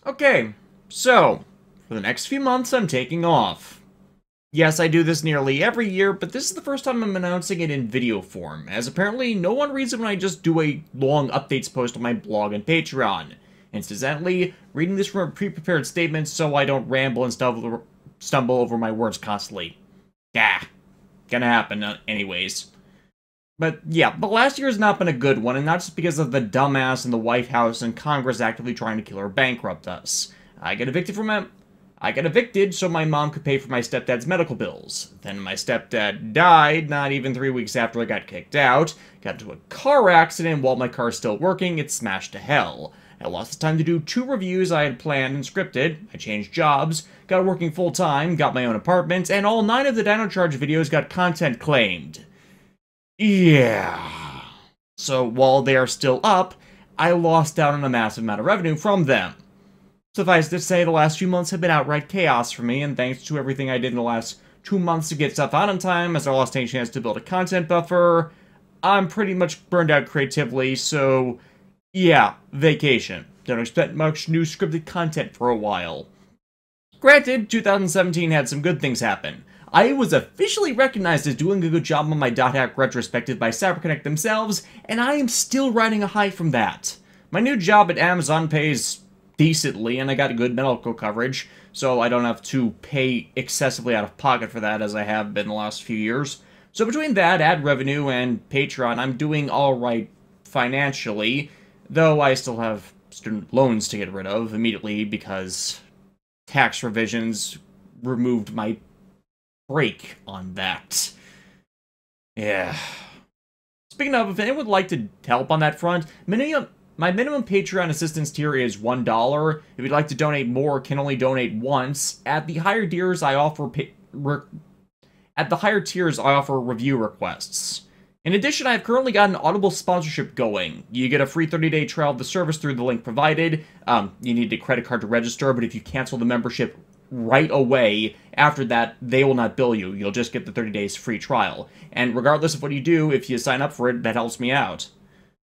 Okay, so, for the next few months I'm taking off. Yes, I do this nearly every year, but this is the first time I'm announcing it in video form, as apparently no one reads it when I just do a long updates post on my blog and Patreon. Incidentally, reading this from a pre-prepared statement so I don't ramble and stumble over my words constantly. Yeah, gonna happen anyways. But yeah, but last year has not been a good one, and not just because of the dumbass in the White House and Congress actively trying to kill or bankrupt us. I got evicted so my mom could pay for my stepdad's medical bills. Then my stepdad died not even 3 weeks after I got kicked out. Got into a car accident while my car's still working, it smashed to hell. I lost the time to do 2 reviews I had planned and scripted, I changed jobs, got working full-time, got my own apartment, and all 9 of the Dino Charge videos got content claimed. Yeah. So while they are still up, I lost out on a massive amount of revenue from them. Suffice to say, the last few months have been outright chaos for me, and thanks to everything I did in the last 2 months to get stuff out on time, as I lost any chance to build a content buffer, I'm pretty much burned out creatively, so yeah, vacation. Don't expect much new scripted content for a while. Granted, 2017 had some good things happen. I was officially recognized as doing a good job on my .hack retrospective by CyberConnect themselves, and I am still riding a high from that. My new job at Amazon pays decently, and I got good medical coverage, so I don't have to pay excessively out of pocket for that as I have been the last few years. So between that, ad revenue, and Patreon, I'm doing alright financially, though I still have student loans to get rid of immediately because tax revisions removed my break on that. Yeah. Speaking of, if anyone would like to help on that front, my minimum Patreon assistance tier is $1. If you'd like to donate more, can only donate once. At the higher tiers, I offer review requests. In addition, I've currently got an Audible sponsorship going. You get a free 30-day trial of the service through the link provided. You need a credit card to register, but if you cancel the membership right away, after that, they will not bill you. You'll just get the 30 days free trial. And regardless of what you do, if you sign up for it, that helps me out.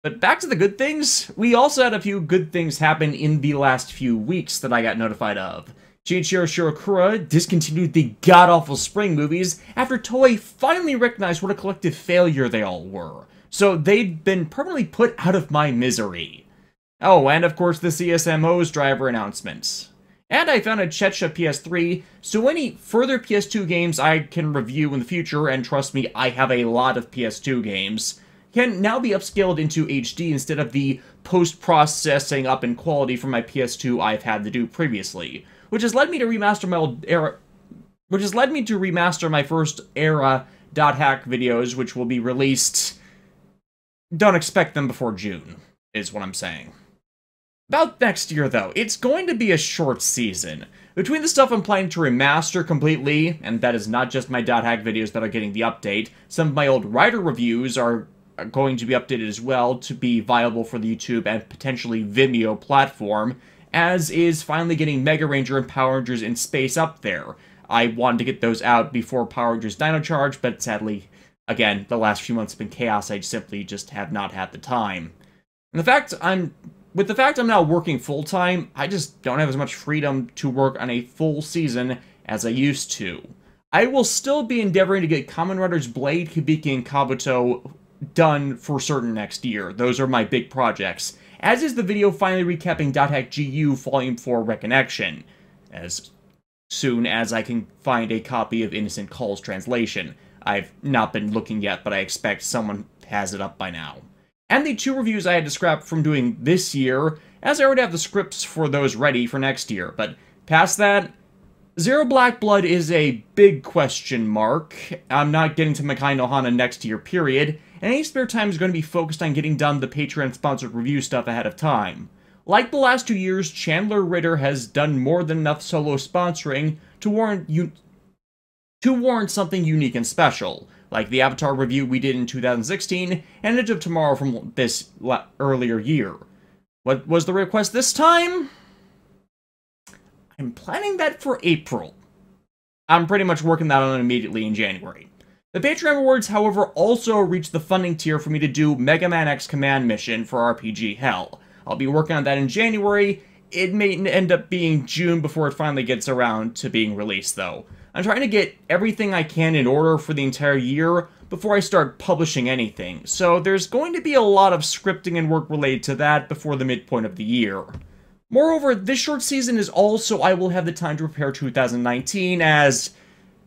But back to the good things, we also had a few good things happen in the last few weeks that I got notified of. Shinichiro Shirakura discontinued the god-awful Spring movies after Toei finally recognized what a collective failure they all were. So they'd been permanently put out of my misery. Oh, and of course the CSMO's driver announcements. And I found a Chetcha PS3, so any further PS2 games I can review in the future, and trust me, I have a lot of PS2 games, can now be upscaled into HD instead of the post-processing up in quality from my PS2 I've had to do previously, which has led me to remaster my first era .hack videos, which will be released. Don't expect them before June, is what I'm saying. About next year, though, it's going to be a short season. Between the stuff I'm planning to remaster completely, and that is not just my .hack videos that are getting the update, some of my old writer reviews are going to be updated as well to be viable for the YouTube and potentially Vimeo platform, as is finally getting Mega Ranger and Power Rangers in Space up there. I wanted to get those out before Power Rangers Dino Charge, but sadly, again, the last few months have been chaos, I simply just have not had the time. And with the fact I'm now working full-time, I just don't have as much freedom to work on a full season as I used to. I will still be endeavoring to get Kamen Riders Blade, Hibiki, and Kabuto done for certain next year. Those are my big projects. As is the video finally recapping .hack GU Volume 4 Reconnection, as soon as I can find a copy of Innocent Call's translation. I've not been looking yet, but I expect someone has it up by now. And the 2 reviews I had to scrap from doing this year, as I already have the scripts for those ready for next year. But past that, Zero Black Blood is a big question mark. I'm not getting to Makai no Hana next year, period, and any spare time is going to be focused on getting done the Patreon-sponsored review stuff ahead of time. Like the last 2 years, Chandler Ritter has done more than enough solo sponsoring to warrant something unique and special, like the Avatar review we did in 2016, and Edge of Tomorrow from this earlier year. What was the request this time? I'm planning that for April. I'm pretty much working that on immediately in January. The Patreon rewards, however, also reached the funding tier for me to do Mega Man X Command Mission for RPG Hell. I'll be working on that in January. it may end up being June before it finally gets around to being released, though. I'm trying to get everything I can in order for the entire year before I start publishing anything, so there's going to be a lot of scripting and work related to that before the midpoint of the year. Moreover, this short season is also I will have the time to prepare 2019, as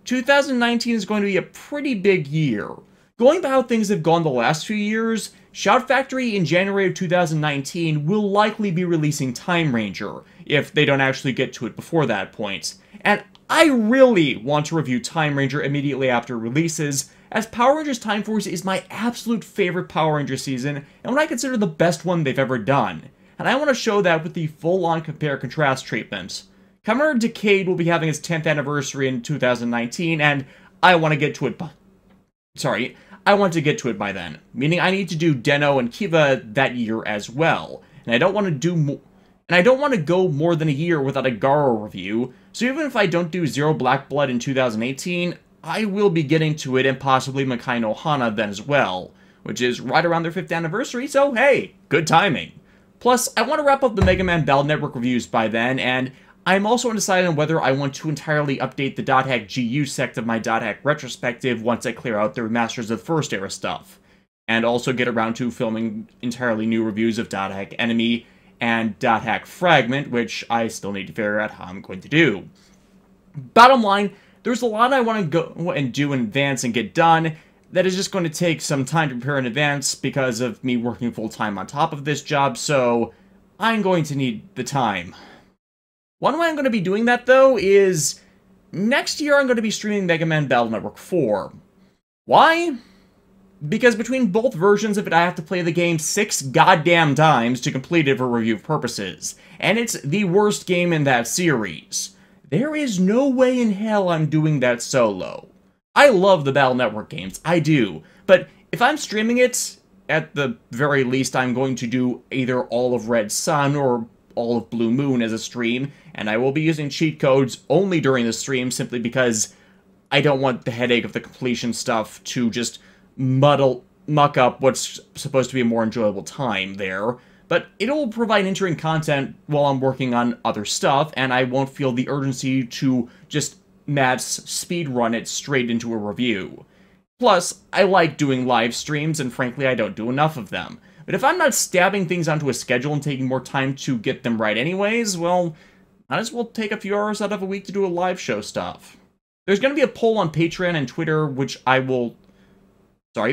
2019 is going to be a pretty big year. Going by how things have gone the last few years, Shout Factory in January of 2019 will likely be releasing Time Ranger, if they don't actually get to it before that point. And I really want to review Time Ranger immediately after it releases, as Power Rangers Time Force is my absolute favorite Power Ranger season, and what I consider the best one they've ever done. And I want to show that with the full-on compare-contrast treatment. Kamen Rider Decade will be having its 10th anniversary in 2019, and I want to get to it I want to get to it by then, meaning I need to do Den-O and Kiva that year as well, and I don't want to go more than a year without a Garo review, so even if I don't do Zero Black Blood in 2018, I will be getting to it and possibly Makai no Hana then as well, which is right around their 5th anniversary, so hey, good timing. Plus, I want to wrap up the Mega Man Battle Network reviews by then, and I'm also undecided on whether I want to entirely update the .hack GU sect of my .hack retrospective once I clear out the remasters of First Era stuff, and also get around to filming entirely new reviews of .hack Enemy and .hack Fragment, which I still need to figure out how I'm going to do. Bottom line, there's a lot I want to go and do in advance and get done that is just going to take some time to prepare in advance because of me working full-time on top of this job, so I'm going to need the time. One way I'm going to be doing that, though, is next year I'm going to be streaming Mega Man Battle Network 4. Why? Because between both versions of it, I have to play the game 6 goddamn times to complete it for review purposes, and it's the worst game in that series. There is no way in hell I'm doing that solo. I love the Battle Network games, I do, but if I'm streaming it, at the very least I'm going to do either all of Red Sun or all of Blue Moon as a stream, and I will be using cheat codes only during the stream simply because I don't want the headache of the completion stuff to just muck up what's supposed to be a more enjoyable time there. But it'll provide interesting content while I'm working on other stuff, and I won't feel the urgency to just mass speedrun it straight into a review. Plus, I like doing live streams, and frankly I don't do enough of them. But if I'm not stabbing things onto a schedule and taking more time to get them right anyways, well, might as well take a few hours out of a week to do a live show stuff. There's going to be a poll on Patreon and Twitter,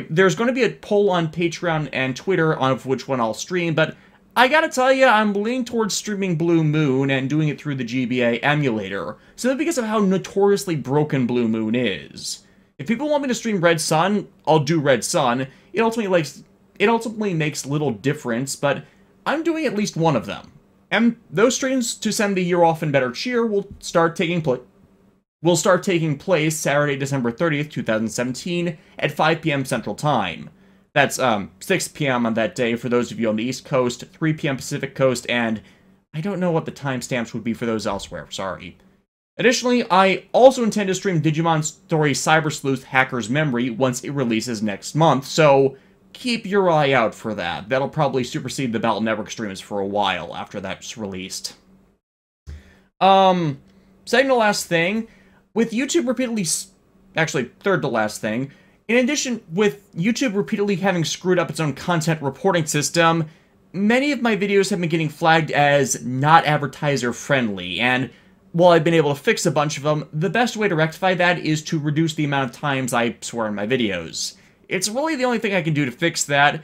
there's going to be a poll on Patreon and Twitter of which one I'll stream, but I gotta tell you, I'm leaning towards streaming Blue Moon and doing it through the GBA emulator, simply because of how notoriously broken Blue Moon is. If people want me to stream Red Sun, I'll do Red Sun. It ultimately makes little difference, but I'm doing at least one of them. And those streams to send the year off in better cheer will start taking place Saturday, December 30th, 2017 at 5 p.m. Central Time. That's 6 p.m. on that day for those of you on the East Coast, 3 p.m. Pacific Coast, and I don't know what the timestamps would be for those elsewhere, sorry. Additionally, I also intend to stream Digimon Story Cyber Sleuth Hacker's Memory once it releases next month, so keep your eye out for that. That'll probably supersede the Battle Network streams for a while after that's released. Second to last thing, with YouTube repeatedly... Actually, third to last thing. In addition, with YouTube repeatedly having screwed up its own content reporting system, many of my videos have been getting flagged as not advertiser-friendly, and while I've been able to fix a bunch of them, the best way to rectify that is to reduce the amount of times I swear in my videos. It's really the only thing I can do to fix that,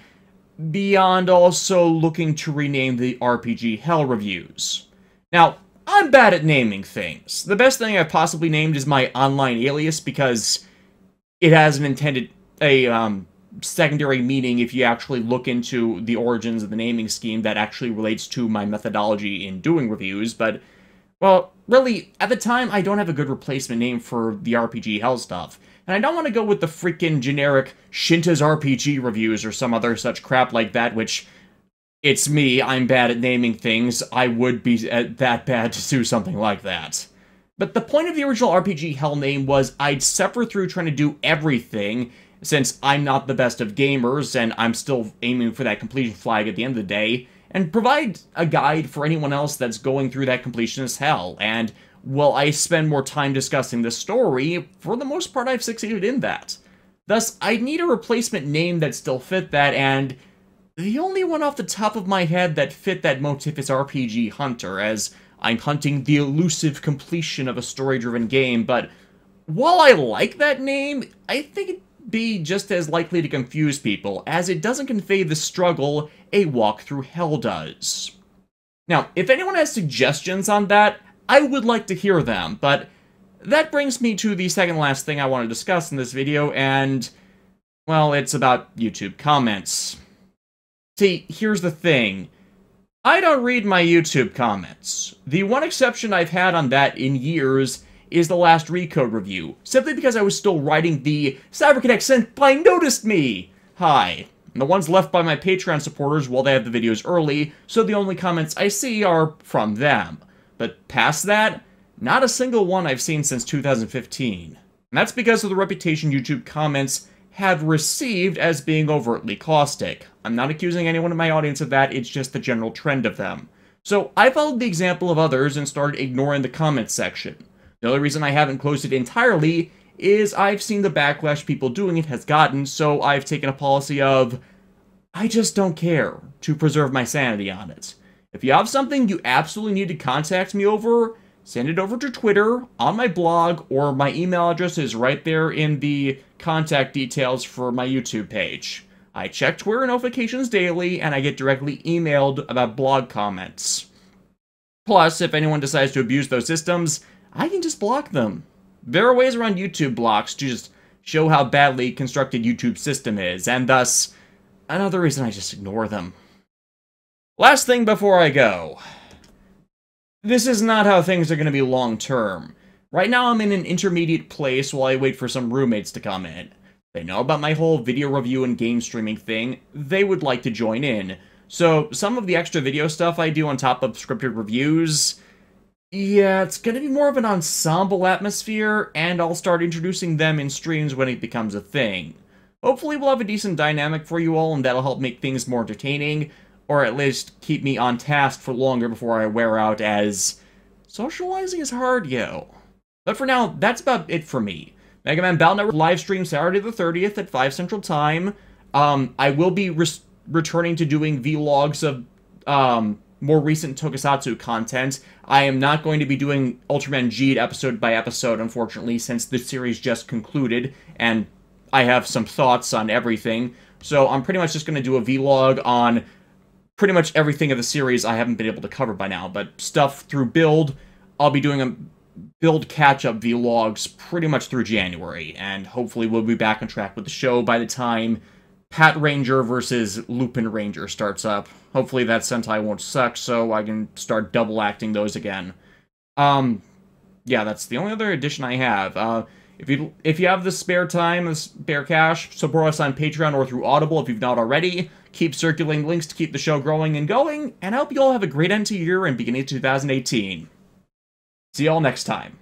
beyond also looking to rename the RPG Hell reviews. Now, I'm bad at naming things. The best thing I've possibly named is my online alias because it has a secondary meaning if you actually look into the origins of the naming scheme that actually relates to my methodology in doing reviews, but, well, really, at the time, I don't have a good replacement name for the RPG Hell stuff. And I don't want to go with the freaking generic Shinta's RPG reviews or some other such crap like that, which, it's me, I'm bad at naming things, I would be that bad to do something like that. But the point of the original RPG Hell name was I'd suffer through trying to do everything, since I'm not the best of gamers, and I'm still aiming for that completion flag at the end of the day, and provide a guide for anyone else that's going through that completionist hell. And while I spend more time discussing the story, for the most part I've succeeded in that. Thus, I need a replacement name that still fit that, and the only one off the top of my head that fit that motif is RPG Hunter, as I'm hunting the elusive completion of a story-driven game, but while I like that name, I think it'd be just as likely to confuse people, as it doesn't convey the struggle a walk through hell does. Now, if anyone has suggestions on that, I would like to hear them, but that brings me to the second last thing I want to discuss in this video, and, well, it's about YouTube comments. See, here's the thing. I don't read my YouTube comments. The one exception I've had on that in years is the last Recode review, simply because I was still writing the CyberConnect Senpai noticed me! Hi. And the ones left by my Patreon supporters while they have the videos early, so the only comments I see are from them. But past that, not a single one I've seen since 2015. And that's because of the reputation YouTube comments have received as being overtly caustic. I'm not accusing anyone in my audience of that, it's just the general trend of them. So I followed the example of others and started ignoring the comments section. The only reason I haven't closed it entirely is I've seen the backlash people doing it has gotten, so I've taken a policy of, I just don't care, to preserve my sanity on it. If you have something you absolutely need to contact me over, send it over to Twitter, on my blog, or my email address is right there in the contact details for my YouTube page. I check Twitter notifications daily, and I get directly emailed about blog comments. Plus, if anyone decides to abuse those systems, I can just block them. There are ways around YouTube blocks to just show how badly constructed YouTube's system is, and thus, another reason I just ignore them. Last thing before I go. This is not how things are going to be long-term. Right now I'm in an intermediate place while I wait for some roommates to come in. They know about my whole video review and game streaming thing, they would like to join in. So some of the extra video stuff I do on top of scripted reviews, yeah, it's going to be more of an ensemble atmosphere, and I'll start introducing them in streams when it becomes a thing. Hopefully we'll have a decent dynamic for you all, and that'll help make things more entertaining, or at least keep me on task for longer before I wear out, as socializing is hard, yo. But for now, that's about it for me. Mega Man Battle Network live stream Saturday the 30th at 5 Central Time. I will be returning to doing vlogs of more recent Tokusatsu content. I am not going to be doing Ultraman Geed episode by episode, unfortunately, since the series just concluded, and I have some thoughts on everything. So I'm pretty much just going to do a vlog on pretty much everything of the series I haven't been able to cover by now, but stuff through Build, I'll be doing a Build catch-up vlogs pretty much through January, and hopefully we'll be back on track with the show by the time Pat Ranger versus Lupin Ranger starts up. Hopefully that Sentai won't suck, so I can start double-acting those again. Yeah, that's the only other addition I have. If you have the spare time, the spare cash, support us on Patreon or through Audible if you've not already. Keep circulating links to keep the show growing and going, and I hope you all have a great end to your year and beginning of 2018. See y'all next time.